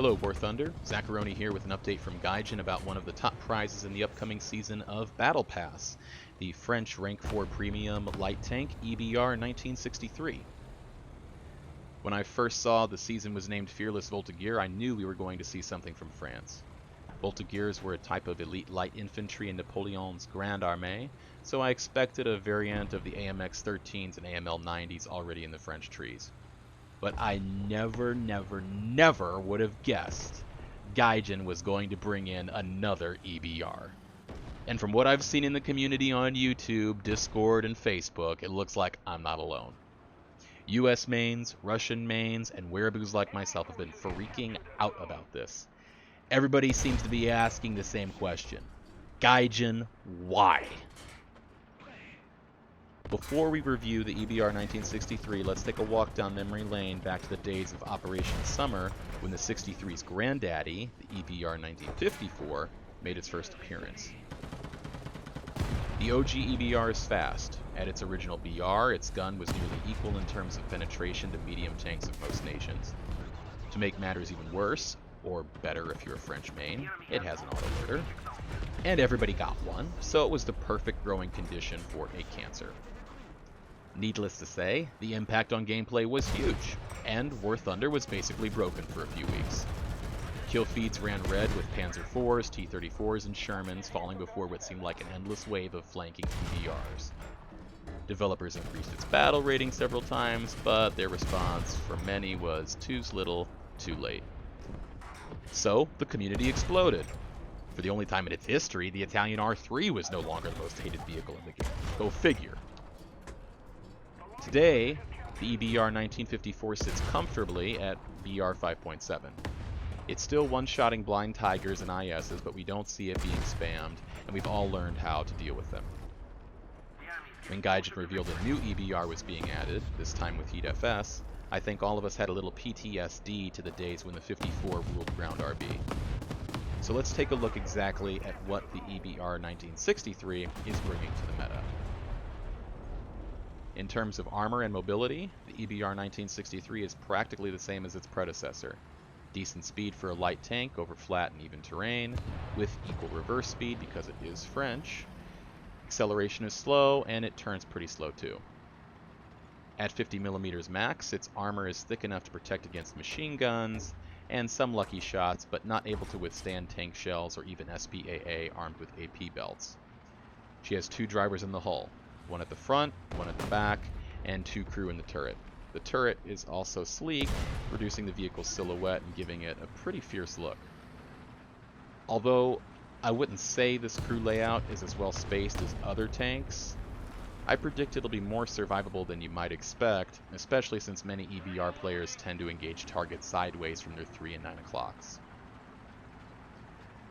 Hello, War Thunder. Zacharoni here with an update from Gaijin about one of the top prizes in the upcoming season of Battle Pass, the French Rank 4 Premium Light Tank EBR 1963. When I first saw the season was named Fearless Voltigeur, I knew we were going to see something from France. Voltigeurs were a type of elite light infantry in Napoleon's Grande Armée, so I expected a variant of the AMX-13s and AML-90s already in the French trees. But I never would have guessed Gaijin was going to bring in another EBR. And from what I've seen in the community on YouTube, Discord, and Facebook, it looks like I'm not alone. US mains, Russian mains, and wereaboos like myself have been freaking out about this. Everybody seems to be asking the same question. Gaijin, why? Before we review the EBR 1963, let's take a walk down memory lane back to the days of Operation Summer, when the 63's granddaddy, the EBR 1954, made its first appearance. The OG EBR is fast. At its original BR, its gun was nearly equal in terms of penetration to medium tanks of most nations. To make matters even worse, or better if you're a French main, it has an autoloader. And everybody got one, so it was the perfect growing condition for a cancer. Needless to say, the impact on gameplay was huge, and War Thunder was basically broken for a few weeks. Kill feeds ran red with Panzer IVs, T-34s, and Shermans falling before what seemed like an endless wave of flanking EBRs. Developers increased its battle rating several times, but their response for many was too little, too late. So, the community exploded. For the only time in its history, the Italian R3 was no longer the most hated vehicle in the game. Go figure. Today, the EBR 1954 sits comfortably at BR 5.7. It's still one-shotting blind tigers and ISs, but we don't see it being spammed, and we've all learned how to deal with them. When Gaijin revealed a new EBR was being added, this time with Heat FS, I think all of us had a little PTSD to the days when the 54 ruled ground RB. So let's take a look exactly at what the EBR 1963 is bringing to the meta. In terms of armor and mobility, the EBR 1963 is practically the same as its predecessor. Decent speed for a light tank over flat and even terrain, with equal reverse speed because it is French. Acceleration is slow, and it turns pretty slow too. At 50mm max, its armor is thick enough to protect against machine guns, and some lucky shots, but not able to withstand tank shells or even SPAA armed with AP belts. She has two drivers in the hull, one at the front, one at the back, and two crew in the turret. The turret is also sleek, reducing the vehicle's silhouette and giving it a pretty fierce look. Although I wouldn't say this crew layout is as well spaced as other tanks, I predict it'll be more survivable than you might expect, especially since many EBR players tend to engage targets sideways from their 3 and 9 o'clocks.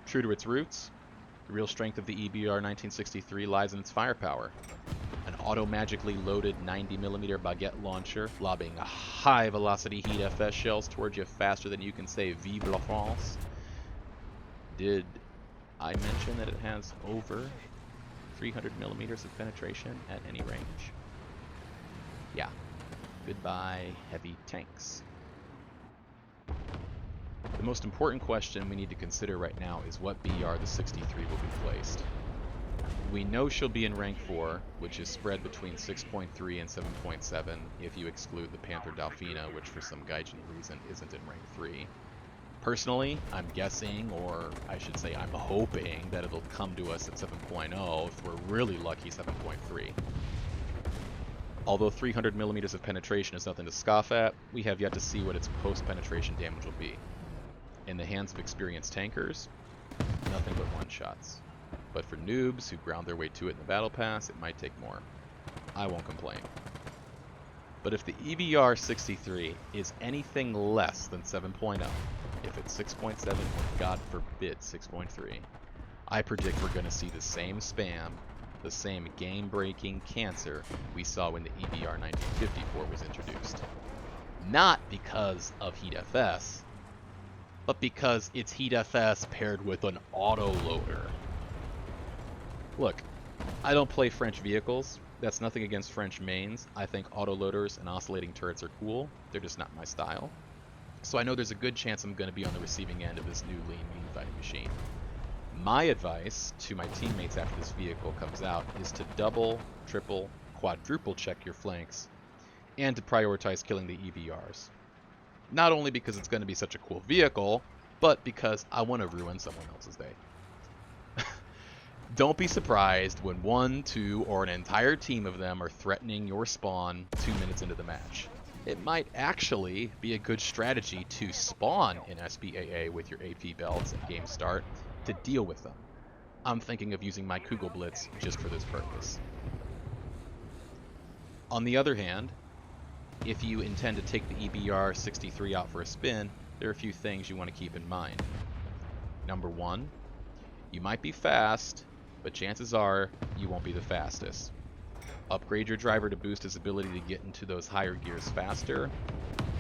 True to its roots, the real strength of the EBR 1963 lies in its firepower. An auto-magically loaded 90mm baguette launcher, lobbing high-velocity Heat FS shells towards you faster than you can say Vive la France. Did I mention that it has over 300mm of penetration at any range? Yeah. Goodbye, heavy tanks. The most important question we need to consider right now is what BR the 63 will be placed. We know she'll be in rank 4, which is spread between 6.3 and 7.7 if you exclude the Panther Delfina, which for some Gaijin reason isn't in rank 3. Personally, I'm guessing, or I should say I'm hoping, that it'll come to us at 7.0, if we're really lucky 7.3. Although 300mm of penetration is nothing to scoff at, we have yet to see what its post-penetration damage will be. In the hands of experienced tankers, nothing but one-shots. But for noobs who ground their way to it in the battle pass, it might take more. I won't complain. But if the EBR 63 is anything less than 7.0, if it's 6.7 or God forbid 6.3, I predict we're going to see the same spam, the same game-breaking cancer we saw when the EBR 1954 was introduced. Not because of Heat FS, but because it's Heat FS paired with an autoloader. Look, I don't play French vehicles. That's nothing against French mains. I think autoloaders and oscillating turrets are cool. They're just not my style. So I know there's a good chance I'm going to be on the receiving end of this new lean mean fighting machine. My advice to my teammates after this vehicle comes out is to double, triple, quadruple check your flanks, and to prioritize killing the EBRs. Not only because it's going to be such a cool vehicle, but because I want to ruin someone else's day. Don't be surprised when 1, 2, or an entire team of them are threatening your spawn 2 minutes into the match. It might actually be a good strategy to spawn in SBAA with your AP belts at game start to deal with them. I'm thinking of using my Kugel Blitz just for this purpose. On the other hand, if you intend to take the EBR 63 out for a spin, there are a few things you want to keep in mind. Number 1, you might be fast, but chances are you won't be the fastest. Upgrade your driver to boost his ability to get into those higher gears faster,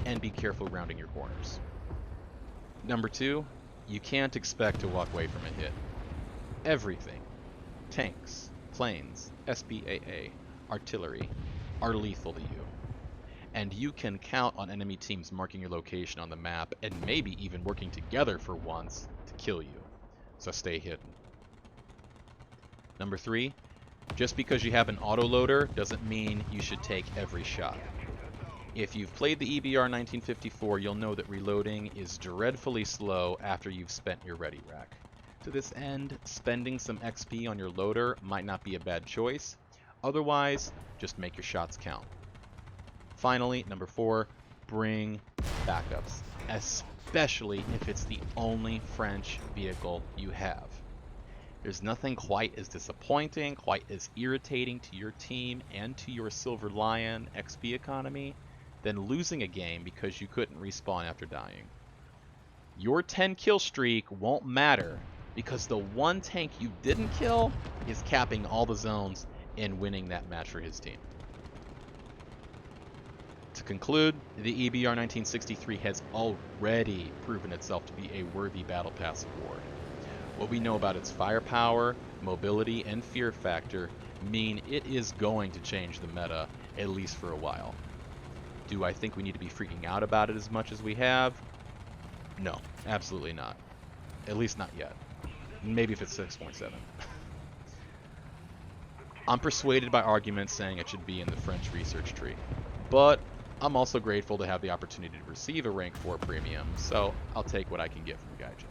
and be careful rounding your corners. Number 2, you can't expect to walk away from a hit. Everything, tanks, planes, SBAA, artillery, are lethal to you. And you can count on enemy teams marking your location on the map and maybe even working together for once to kill you. So stay hidden. Number 3, just because you have an autoloader doesn't mean you should take every shot. If you've played the EBR 1954, you'll know that reloading is dreadfully slow after you've spent your ready rack. To this end, spending some XP on your loader might not be a bad choice. Otherwise, just make your shots count. Finally, number 4, bring backups, especially if it's the only French vehicle you have. There's nothing quite as disappointing, quite as irritating to your team and to your Silver Lion XP economy than losing a game because you couldn't respawn after dying. Your 10 kill streak won't matter because the one tank you didn't kill is capping all the zones and winning that match for his team. To conclude, the EBR 1963 has already proven itself to be a worthy Battle Pass award. What we know about its firepower, mobility, and fear factor mean it is going to change the meta, at least for a while. Do I think we need to be freaking out about it as much as we have? No, absolutely not. At least not yet. Maybe if it's 6.7. I'm persuaded by arguments saying it should be in the French research tree, but I'm also grateful to have the opportunity to receive a rank 4 premium, so I'll take what I can get from Gaijin.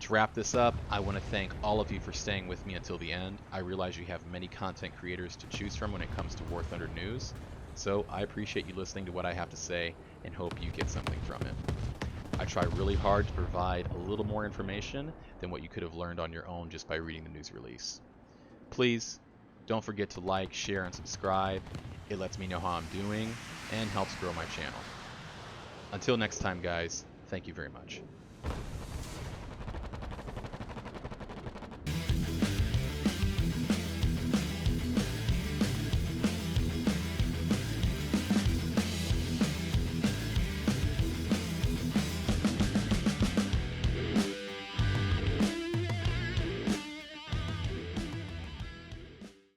To wrap this up, I want to thank all of you for staying with me until the end. I realize you have many content creators to choose from when it comes to War Thunder news, so I appreciate you listening to what I have to say and hope you get something from it. I try really hard to provide a little more information than what you could have learned on your own just by reading the news release. Please, don't forget to like, share, and subscribe. It lets me know how I'm doing and helps grow my channel. Until next time, guys, thank you very much.